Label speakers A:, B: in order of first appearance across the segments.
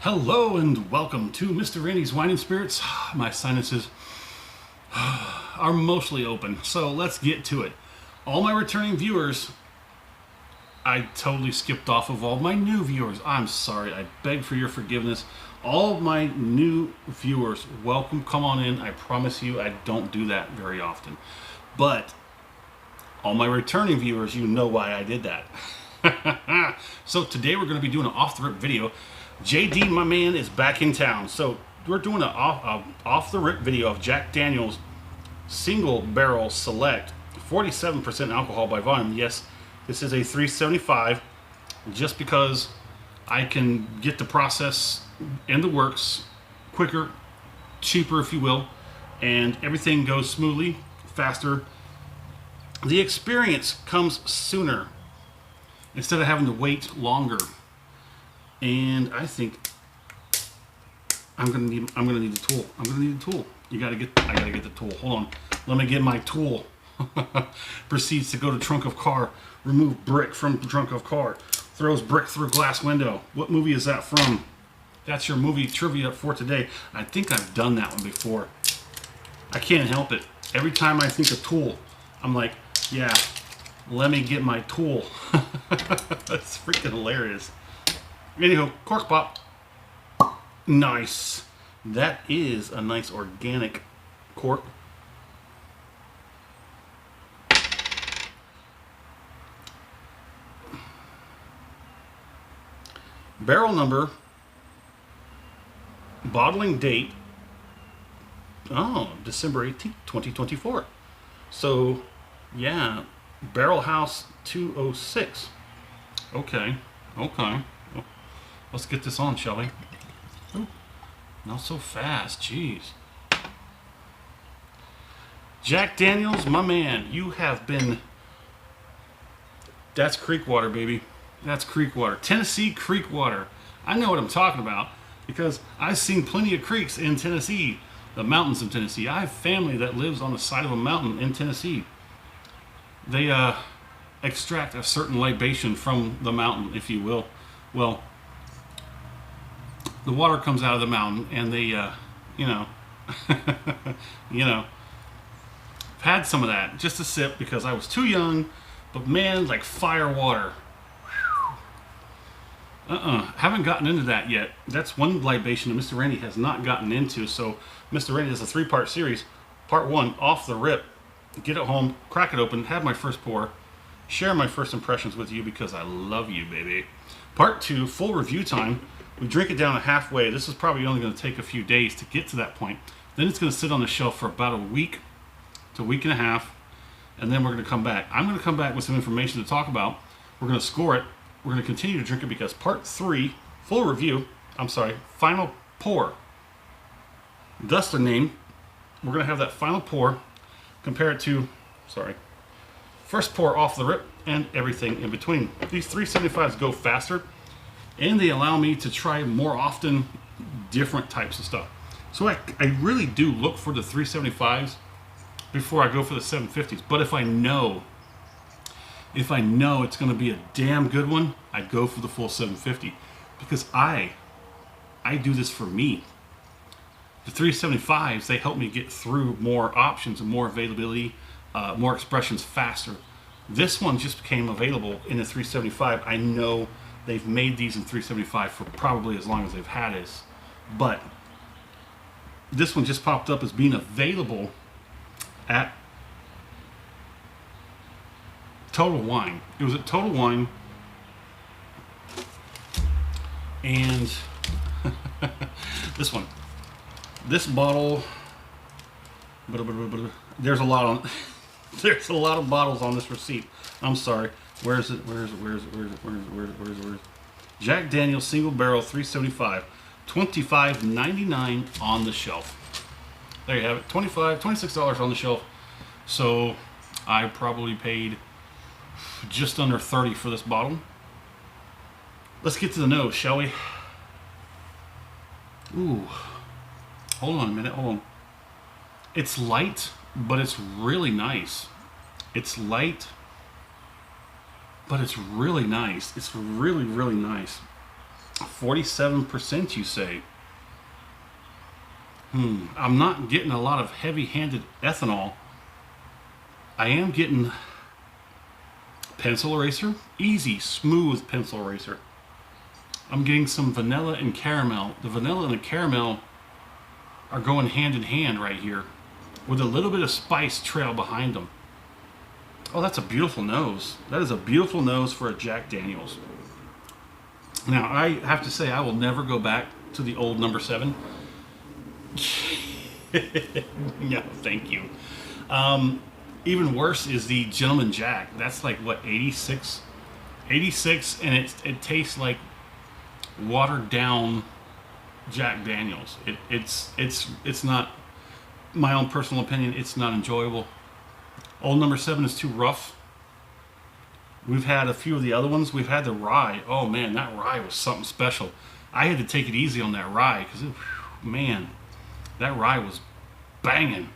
A: Hello and welcome to Mr. Randy's Wine and Spirits. My sinuses are mostly open, so let's get to it. All my returning viewers, I totally skipped off of all my new viewers. I'm sorry, I beg for your forgiveness. All my new viewers, welcome, come on in. I promise you I don't do that very often. But all my returning viewers, you know why I did that. So today we're going to be doing an off-the-rip video. JD, my man, is back in town. So we're doing an off-the-rip video of Jack Daniel's Single Barrel Select, 47% alcohol by volume. Yes, this is a 375, just because I can get the process in the works quicker, cheaper, if you will, and everything goes smoothly, faster. The experience comes sooner instead of having to wait longer. And I think I'm gonna need the tool. I gotta get the tool. Hold on. Let me get my tool. Proceeds to go to trunk of car, remove brick from the trunk of car, throws brick through glass window. What movie is that from? That's your movie trivia for today. I think I've done that one before. I can't help it. Every time I think of tool, I'm like, yeah, let me get my tool. That's freaking hilarious. Anyhow, cork pop. Nice. That is a nice organic cork. Barrel number, bottling date, December 18th, 2024. So, yeah, Barrel House 206. Okay. Let's get this on, shall we? Ooh, not so fast, jeez. Jack Daniels, my man, you have been... That's creek water, baby. That's creek water. Tennessee creek water. I know what I'm talking about because I've seen plenty of creeks in Tennessee, the mountains of Tennessee. I have family that lives on the side of a mountain in Tennessee. They extract a certain libation from the mountain, if you will. Well, the water comes out of the mountain, and they, you know, I've had some of that, just a sip, because I was too young, but man, like fire water. Haven't gotten into that yet. That's one libation that Mr. Randy has not gotten into, so Mr. Randy is a 3-part series. Part 1, off the rip. Get it home, crack it open, have my first pour, share my first impressions with you because I love you, baby. Part 2, full review time. We drink it down to halfway. This is probably only going to take a few days to get to that point. Then it's going to sit on the shelf for about a week to a week and a half, and then we're going to come back. I'm going to come back with some information to talk about. We're going to score it. We're going to continue to drink it because part 3, full review, final pour. Thus the name. We're going to have that final pour, compare it to, first pour off the rip and everything in between. These 375s go faster, and they allow me to try more often different types of stuff. So I really do look for the 375s before I go for the 750s. But if I know it's going to be a damn good one, I go for the full 750 because I do this for me. The 375s, they help me get through more options and more availability, more expressions faster. This one just became available in the 375. I know they've made these in 375 for probably as long as they've had this, but this one just popped up as being available at Total Wine. It was at Total Wine, and this bottle, there's a lot on. There's a lot of bottles on this receipt. I'm sorry. Where is it? Jack Daniel's Single Barrel 375, $25.99 on the shelf. There you have it. $26 on the shelf. So I probably paid just under $30 for this bottle. Let's get to the nose, shall we? Ooh. Hold on a minute. Hold on. It's light, but it's really nice. It's light, but it's really nice. It's really, really nice. 47% you say. I'm not getting a lot of heavy-handed ethanol. I am getting pencil eraser, easy, smooth pencil eraser. I'm getting some vanilla and caramel. The vanilla and the caramel are going hand in hand right here with a little bit of spice trail behind them. Oh, that's a beautiful nose. That is a beautiful nose for a Jack Daniels. Now, I have to say, I will never go back to the old number 7. No, thank you. Even worse is the Gentleman Jack. That's like, what, 86? 86, and it tastes like watered down Jack Daniels. It's not, my own personal opinion, it's not enjoyable. Old number 7 is too rough. We've had a few of the other ones. We've had the rye. Oh man, that rye was something special. I had to take it easy on that rye because, man, that rye was banging.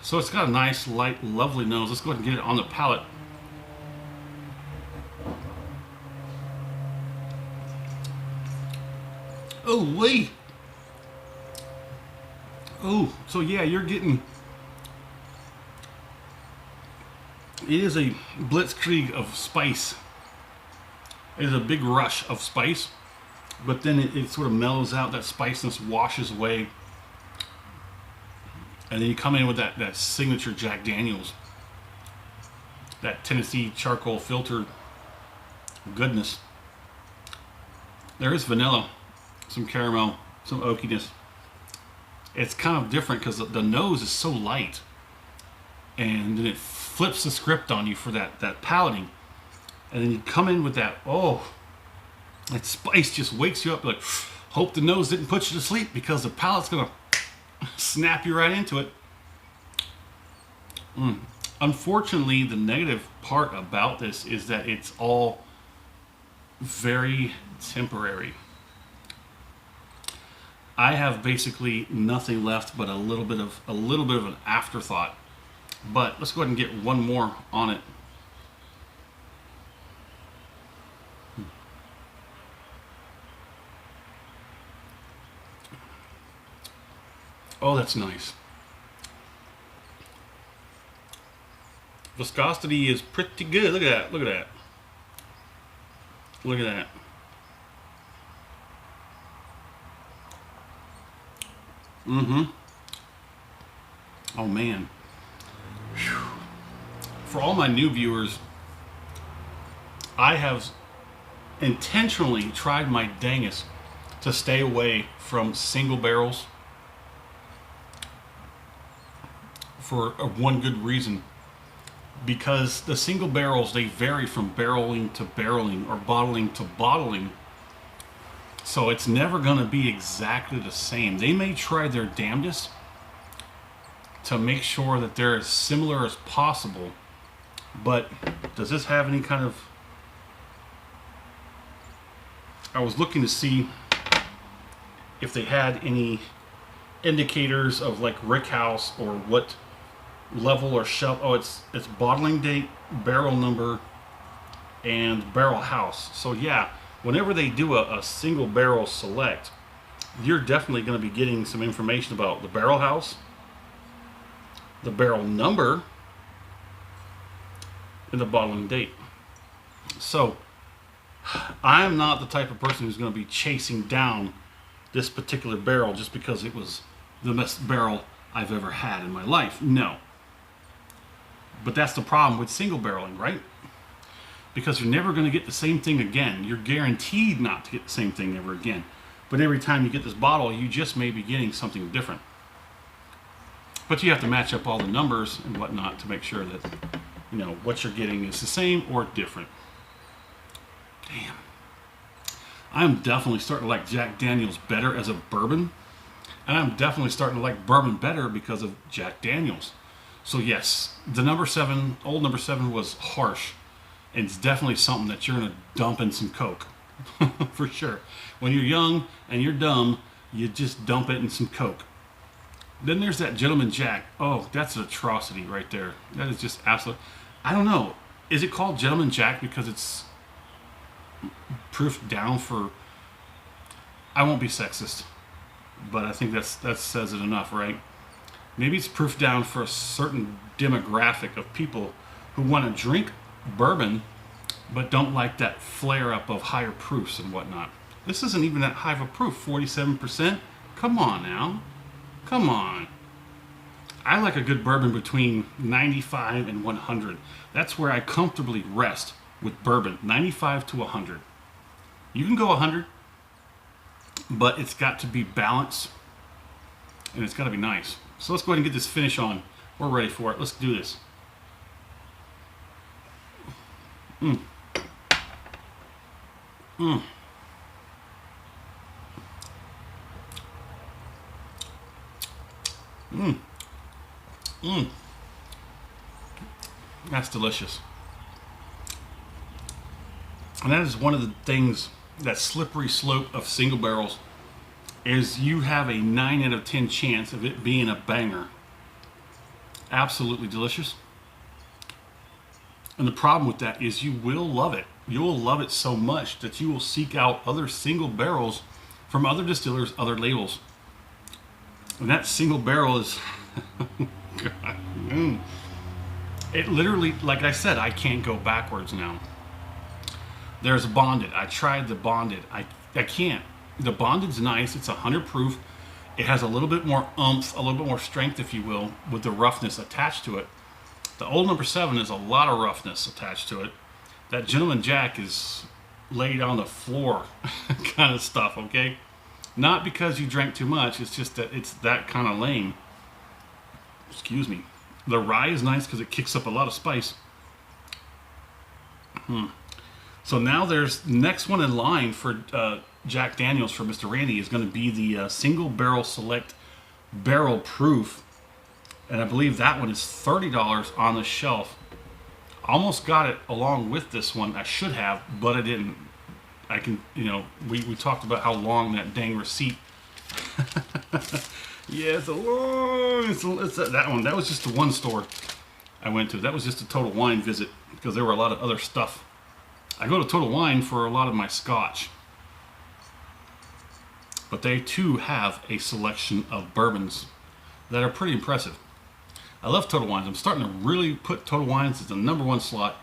A: So it's got a nice, light, lovely nose. Let's go ahead and get it on the palate. Oh, wait. Oh, so yeah, you're getting... It is a blitzkrieg of spice. It is a big rush of spice, but then it sort of mellows out. That spiciness washes away. And then you come in with that signature Jack Daniels. That Tennessee charcoal filtered goodness. There is vanilla, some caramel, some oakiness. It's kind of different because the nose is so light. And then it flips the script on you for that palating. And then you come in with that, that spice just wakes you up. Like, hope the nose didn't put you to sleep because the palate's going to snap you right into it. Unfortunately, the negative part about this is that it's all very temporary. I have basically nothing left but a little bit of an afterthought. But let's go ahead and get one more on it. Oh, that's nice. Viscosity is pretty good. Look at that. Look at that. Look at that. Oh, man. Whew. For all my new viewers, I have intentionally tried my dangest to stay away from single barrels for one good reason. Because the single barrels, they vary from barreling to barreling or bottling to bottling. So it's never going to be exactly the same. They may try their damnedest to make sure that they're as similar as possible. But does this have any kind of... I was looking to see if they had any indicators of like rickhouse or what level or shelf. Oh, it's bottling date, barrel number, and barrel house. So yeah, whenever they do a single barrel select, you're definitely going to be getting some information about the barrel house, the barrel number, and the bottling date. So I'm not the type of person who's going to be chasing down this particular barrel just because it was the best barrel I've ever had in my life. No. But that's the problem with single barreling, right? Because you're never going to get the same thing again. You're guaranteed not to get the same thing ever again. But every time you get this bottle, you just may be getting something different. But you have to match up all the numbers and whatnot to make sure that, you know, what you're getting is the same or different. Damn. I'm definitely starting to like Jack Daniels better as a bourbon. And I'm definitely starting to like bourbon better because of Jack Daniels. So yes, the number 7, old number 7 was harsh. And it's definitely something that you're going to dump in some Coke. For sure. When you're young and you're dumb, you just dump it in some Coke. Then there's that Gentleman Jack. Oh, that's an atrocity right there. That is just absolute. I don't know. Is it called Gentleman Jack because it's proof down for, I won't be sexist, but I think that says it enough, right? Maybe it's proof down for a certain demographic of people who want to drink bourbon but don't like that flare up of higher proofs and whatnot. This isn't even that high of a proof, 47%. Come on now. Come on. I like a good bourbon between 95 and 100. That's where I comfortably rest with bourbon, 95 to 100. You can go 100, but it's got to be balanced and it's got to be nice. So let's go ahead and get this finish on. We're ready for it. Let's do this. Mm. Mm. Mm. Mm. That's delicious. And that is one of the things, that slippery slope of single barrels, is you have a 9 out of 10 chance of it being a banger. Absolutely delicious. And the problem with that is you will love it. You will love it so much that you will seek out other single barrels from other distillers, other labels. And that single barrel is, God, it literally, like I said, I can't go backwards now. There's a bonded. I tried the bonded. I can't. The bonded's nice. It's 100 proof. It has a little bit more oomph, a little bit more strength, if you will, with the roughness attached to it. The old number 7 is a lot of roughness attached to it. That Gentleman Jack is laid on the floor kind of stuff, okay? Not because you drank too much, it's just that it's that kind of lame. Excuse me. The rye is nice because it kicks up a lot of spice. So now there's next one in line for Jack Daniels for Mr. Randy is going to be the Single Barrel Select Barrel Proof. And I believe that one is $30 on the shelf. Almost got it along with this one. I should have, but I didn't. I can, you know, we talked about how long that dang receipt. Yeah, it's a long, it's that one. That was just the one store I went to. That was just a Total Wine visit because there were a lot of other stuff. I go to Total Wine for a lot of my scotch. But they too have a selection of bourbons that are pretty impressive. I love Total Wines. I'm starting to really put Total Wines as the #1 slot.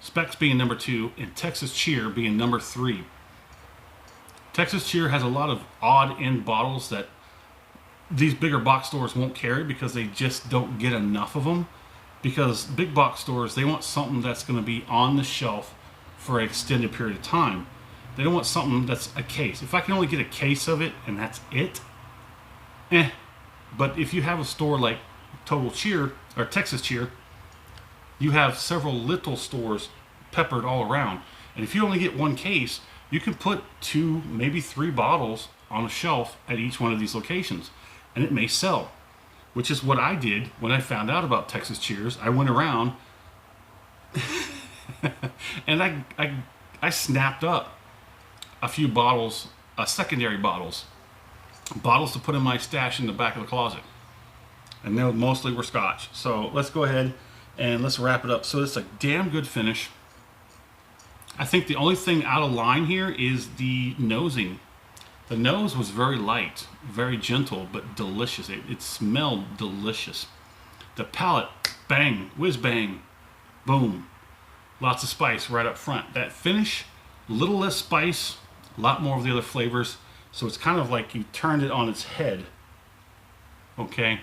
A: Specs being number 2 and Texas Cheer being number 3. Texas Cheer has a lot of odd end bottles that these bigger box stores won't carry because they just don't get enough of them. Because big box stores, they want something that's going to be on the shelf for an extended period of time. They don't want something that's a case. If I can only get a case of it and that's it, But if you have a store like Total Cheer or Texas Cheer, you have several little stores peppered all around. And if you only get one case, you can put 2, maybe 3 bottles on a shelf at each one of these locations, and it may sell, which is what I did when I found out about Texas Cheers. I went around and I snapped up a few bottles, secondary bottles to put in my stash in the back of the closet, and they mostly were scotch. So let's go ahead and let's wrap it up. So it's a damn good finish. I think the only thing out of line here is the nosing. The nose was very light, very gentle, but delicious. It smelled delicious. The palate, bang, whiz bang, boom. Lots of spice right up front. That finish, a little less spice, a lot more of the other flavors. So it's kind of like you turned it on its head. Okay?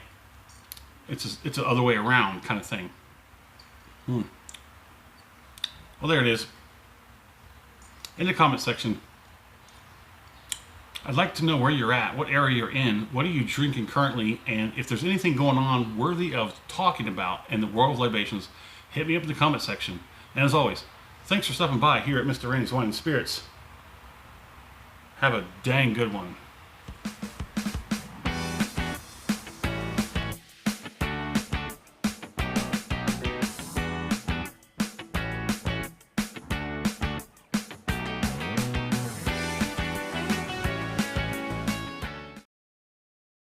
A: It's the other way around kind of thing. Well, there it is. In the comment section, I'd like to know where you're at, what area you're in, what are you drinking currently, and if there's anything going on worthy of talking about in the world of libations, hit me up in the comment section. And as always, thanks for stopping by here at Mr. Randy's Wine and Spirits. Have a dang good one.